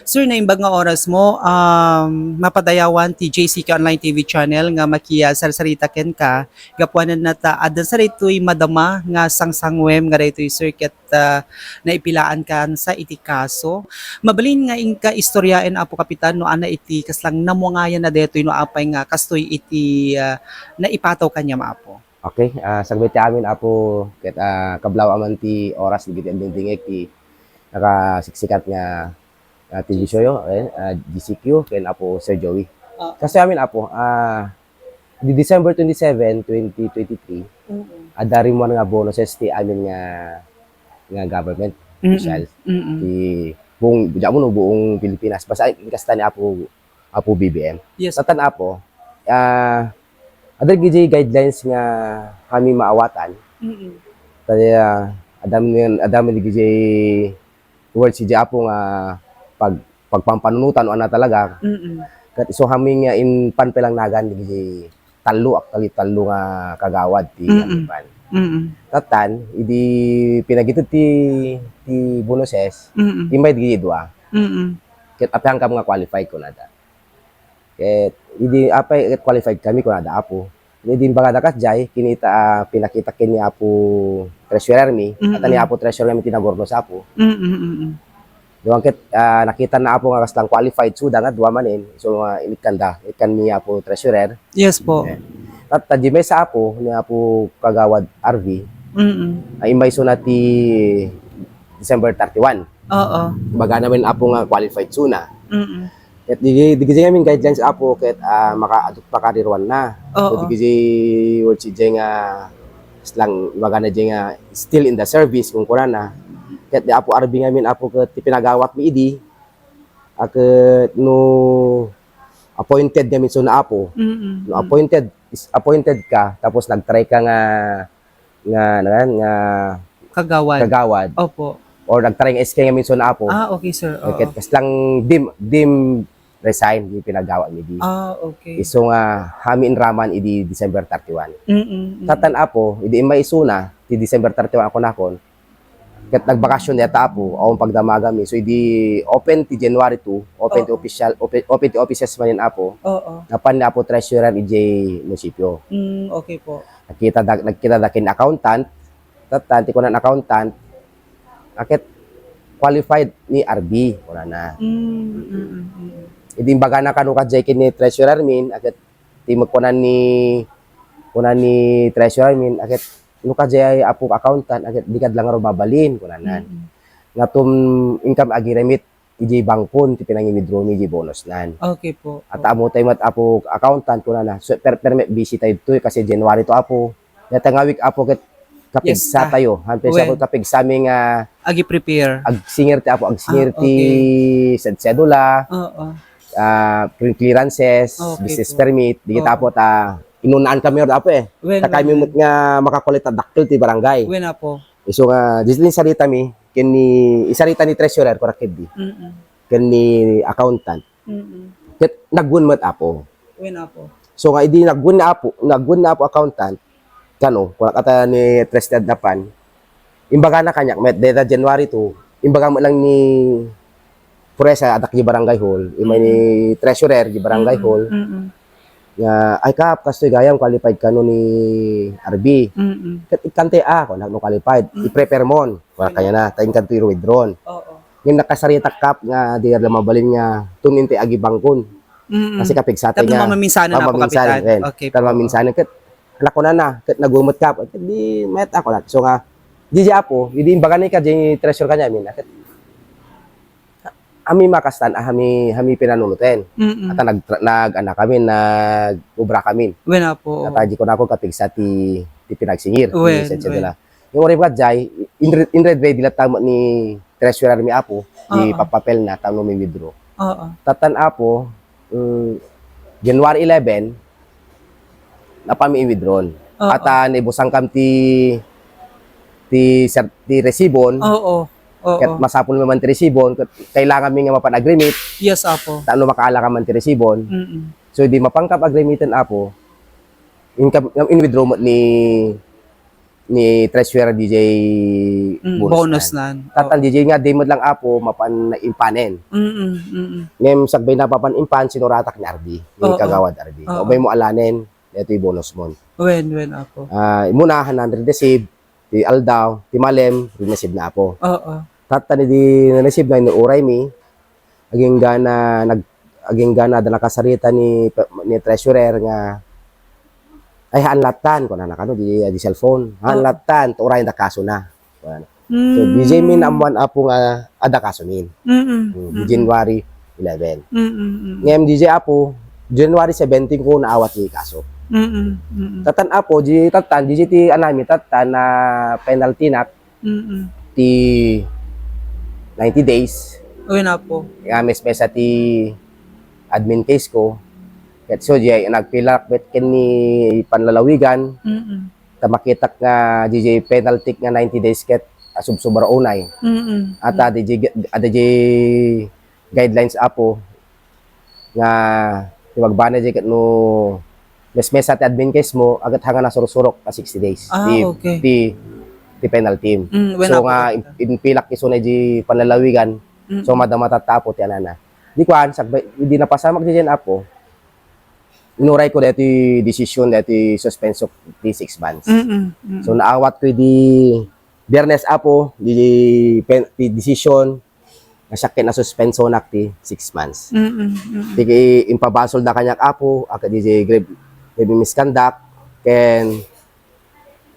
Sir, naimbag nga oras mo, mapadayawan ti JCK Online TV channel nga makiya sarsarita ken ka, gapuanan na ta, adan sa rito'y madama nga sangsangwem nga rito'y sir ket naipilaan kan sa iti kaso. Mabalin nga inka istoryaen apo kapitan no ana iti kaslang namuangayan na deto'y no apay nga kastoy iti naipataw kanya maapo. Okay, sagbay ti amin apo ket kablaw aman ti oras digiti dingdingek ti nakasiksikat nga TV show yo, GCQ ken apo Sir Joey. Kasi amin apo di December 27, 2023, adari mo nga bonuses ti amin nga government officials ti buong buong Pilipinas basta kasta ni apo BBM. Yes. Tatan apo other GJ guidelines nga kami maawatan. Kaya adam ni GJ words si Apo nga pagpampanunutan o ana talaga. Kat iso kami nga in pan pelang nagan ni GJ talo nga kagawad ti pan. Tatan idi pinagito ti bonuses imay GJ dua. Ket apang kam nga qualified ko nada. Ket hindi apay qualified kami kung nada apo. Hindi din baga dakas jay kinita pinakita kini apo treasurer mi at ni apo treasurer mi tinagorno sa apo. Duang ket nakita na apo nga kaslang qualified suda nga duwa manin so ikan mi apo treasurer. Yes po. At tajime sa apo ni apo kagawad RV. Ay imbay so nati December 31. Oo. Baga namin apo nga qualified suna. Ket di gamin guidelines apo ket makaaduk pa karirwan na. So di word si nga lang baga na nga still in the service kung kuna na. Ket di apo arbi ngamin apo ket pinagawat mi idi. Ket no appointed gamin so na apo. No appointed ka tapos nagtry ka nga kagawad. Opo. Or nagtry nga SK ngamin so na apo. Okay sir. Ket kaslang dim resign di pinagawa mi di. Okay. Iso nga hami in raman idi December 31. Tatan apo idi may isuna di December 31 ako nakon. Ket nagbakasyon yata apo awon pagdamaga mi. So idi open ti January 2, open ti official open ti offices manin apo. Napan ni apo treasurer EJ munisipyo. Okay po. Nagkita dakin accountant. Tatan ti kunan accountant. Akit qualified ni RB kuna na. Idi baga na kanu kadjay kini treasurer min akit ti magkunan ni treasurer min akit no kadjay apo accountant akit dikad lang ro babalin kunanan. Ngatum income agi remit iji bangkon ti pinangi-withdraw mi iji bonus nan. Okay po. At amo tay mat apo accountant kunana. So permit busy tayo to kasi January to apo. Data nga week apo ket kapig sa tayo. Hanpe sa kapig sa aming agi prepare. Ag singer ti apo, ag singer ti sedula. Clearances, business permit, di kita po inunaan kami or apo ta kami nga makakulit dakkel ti barangay. When apo. Iso nga disdin sarita mi kini isarita ni treasurer correct di. Kini accountant. Ket naggun mat apo. When apo. So nga idi naggun na apo accountant kano kung kata ni trusted na pan. Imbaga na kanyak met data January 2, imbaga mo lang ni Puresa adak di barangay hall, imay ni treasurer di barangay hall. Nga ay kap kastoy gayam qualified kano ni RB. Ket ikante ako no qualified, i-prepare mon. Wala kanya na taing kanto i-withdraw. Yung nakasarita kap nga di mabalin nga tuninti agi bangkon. Kasi kapig sa atin nga mamaminsanan na po kapitan. Okay. Mamaminsanan ket lako na ket nagumot kap di met ako na. So nga di apo, hindi imbaga ni ka di treasure kanya min ket ami makastan ami pinanuluten. At nag kami nag-ubra kami. Wena po. At ko na ako kapig sa ti pinagsingir. Yung ori ba jay in red ready la tamo ni treasurer mi apo di papapel na tamo mi withdraw. Tatan apo January 11 napami i-withdraw. At naibusang kam ti resibon. Ket masapol naman ti resibon, kailangan mi nga mapan-agreement. Yes apo. Tano makaala ka man ti resibon. So di mapangkap agreementen apo. In withdraw mo ni ni treasurer DJ bonus na. Tatan DJ nga demod lang apo mapan impanen. Ngem sagbay na papan impan sinuratak ni RD, ni kagawad RD. Obay mo alanen, ito yung bonus mo. When apo. Muna 100 receive, ti aldaw, ti malem, receive na apo. Tatan di na-receive na inuuray mi. Aging gana da nakasarita ni treasurer nga ay hanlatan ko na nakano di cellphone hanlatan to uray da kaso na so DJ min amuan apo nga ada kaso min January 11 ngem DJ apo January 17 ko naawat ni kaso tatan apo DJ ti anami tatan na penalty na ti 90 days na po mes pesa ti admin case ko. Ket so jay nagpilak bet ken ni panlalawigan. Ta makitak nga DJ penalty nga 90 days ket subsubra unay. Ata DJ guidelines apo nga tiwagbana jay ket no mes at admin case mo agat hanga na sursurok ka 60 days. Ti penalty. So nga inpilak iso na di panlalawigan. So madama tatapo ti anana. Di kuan sagbay hindi na pasamak diyan apo. Inuray ko dati decision dati suspenso ti 6 months. So naawat ko di Biyernes apo di decision na sakit na suspenso nak ti 6 months. Tigi impabasol na kanyak apo aka DJ grave misconduct ken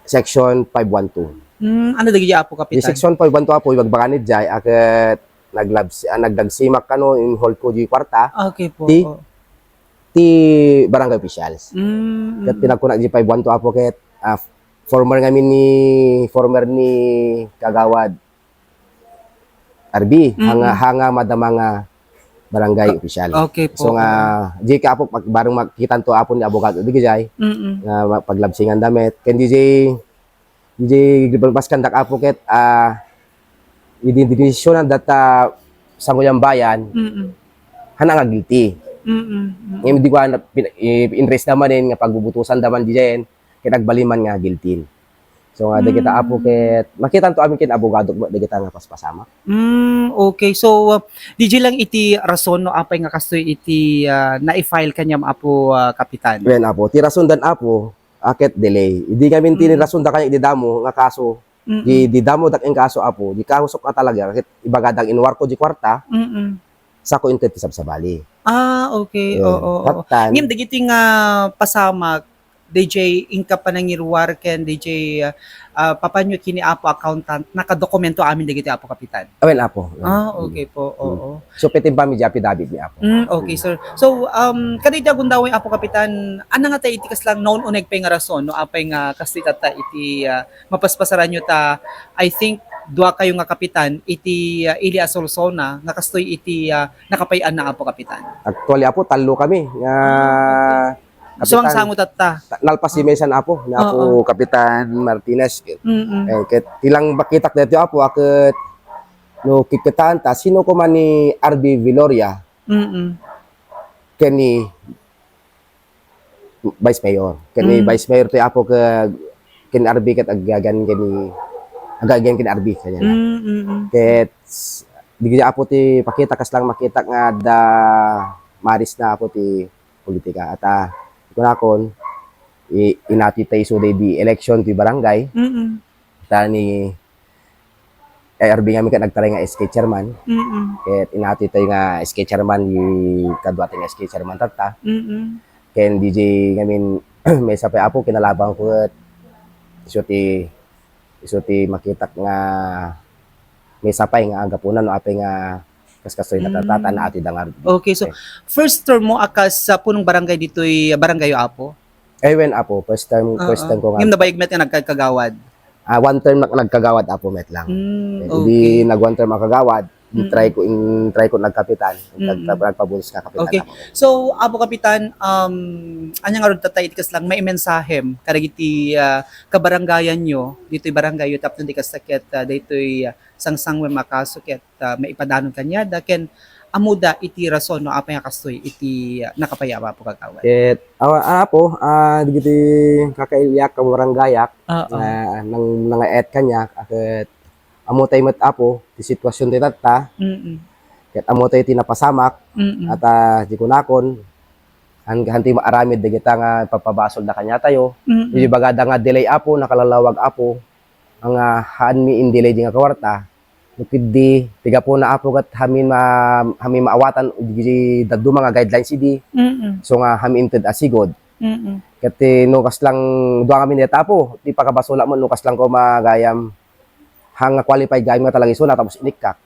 section 512. Ano dagi apo kapitan? Di section 512 apo ibagbaganid jay akat nagdagsimak kano in hold ko di kwarta. Okay po. Ti barangay officials. Ket pinagkunak di 512 apo ket former ni kagawad RB hanga madama nga barangay official. Okay po. So nga di ka apo bareng makitan to apo ni abogado di gajay nga paglabsingan damit ken DJ Gilbert kandak apo ket idinidisyon ang data sa nguyang bayan, hana nga guilty. Ngayon di ko in-raise naman din nga pagbubutusan naman di dyan, kinagbaliman nga guilty. So nga, di kita apo ket, makita to amin kin abogado, di kita nga paspasama. Okay, so DJ lang iti rason no apay nga kastoy iti na-file kanyam apo kapitan. Well, apo, ti rason dan apo, aket delay. Hindi kami tinirason da kanya ididamo nga kaso, di damo dak ang kaso apo, di kahusok na talaga kahit ibagadang inwar ko di kwarta. Sa ko intet sa bali. Okay. Oo. Ngim dagiti nga pasamak DJ inka panangirwar ken DJ papanyo kini apo accountant nakadokumento amin dagiti apo kapitan. Well, apo. Okay po. Oo. So petin pa mi japi David ni apo. Okay sir. So kadita gundaway apo kapitan ana nga ta iti kas lang noon uneg pay nga rason no apay nga kasita ta iti mapaspasaran nyo ta I think dua kayo nga kapitan iti Ilia Solsona nga kastoy iti nakapayan na apo kapitan. Actually apo talo kami nga kapitan, so ang sangot at ta nalpas si Mesan apo na apo Kapitan Martinez ket tilang bakitak dito apo aket no kikitaan ta sino ko man ni RB Viloria kani Vice Mayor Vice Mayor ti apo ke ken RB ket agagan ken RB kanya ket di apo ti pakita kas lang makita nga da maris na apo ti politika at kunakon inati tayo so di election ti barangay tani RB nga mi kat nagtaray nga SK chairman ket inati tayo nga SK chairman yung kadwate nga SK chairman tata ken DJ ngamin may sapay apo kinalabang ko iso ti makitak nga may sapay nga agapunan no apay nga kaskasoy natatata na ati dangar. Okay, so first term mo akas sa punong barangay dito'y barangay apo? When apo, first time ko nga. Yung nabayagmet nga nagkagawad? One term nagkagawad apo met lang. Hindi nag one term makagawad, try ko nagkapitan, nagpabulos ka kapitan. Okay. So apo kapitan, anya nga ron tatay itikas lang may mensahem kadagiti kabarangayan nyo dito'y barangay yo tapno di kasakit dito'y sangsang may makaso ket may ipadanon kanya ken amuda iti rason no apa nga kastoy iti nakapayama po kagawad. Ket apo digiti kakaiyak ka baranggayak Oo. nang nangaet kanya ket amo tay met apo ti sitwasyon ti tatta Mm. ket amo tay tinapasamak Mm. at di kunakon hanti maaramid digita nga papabasol na kanya tayo. Di bagada nga delay apo nakalalawag apo ang haan mi in delay di nga kawarta. Nukid tiga po na apo kat hamin maawatan di daddo mga guidelines idi. So nga hamin inted asigod. Kat nukas lang duwa kami neta apo di pakabasula mo nukas lang ko magayam hang qualified gayam nga talaga isuna tapos inikak.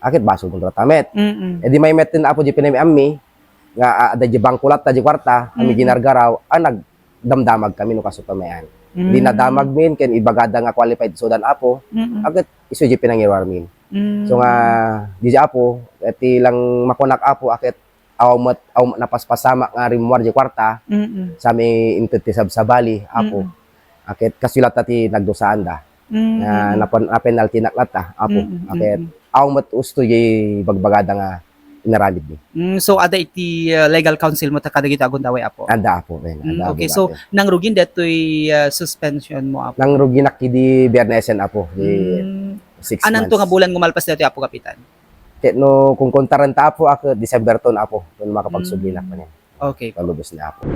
Akit baso kung tratamet. E di may metin apo di pinami ammi nga ada di bangkulat ta di kwarta kami ginargaraw nagdamdamag kami nukas utamayan. Di nadamag min ken ibagada nga qualified sudan apo agad isu di pinangirwar min. So nga di apo eti lang makunak apo akit awmat napaspasama nga rimwar di kwarta sa mi inted ti sabsabali apo akit kasulat ti nagdusaan da nga na penalty naklata apo akit awmat usto di bagbagada nga inaramid ni. So ada iti legal counsel mo ta kadagiti agundaway apo. Anda apo men. Okay, so nang rugin detoy suspension mo apo. Nang ruginak di Bernesen apo di 6 Anan months. to nga bulan gumalpas detoy apo kapitan? Ket no kung kontaran ta apo ako December ton apo kun makapagsublinak pa niya. Okay. Palubos na apo.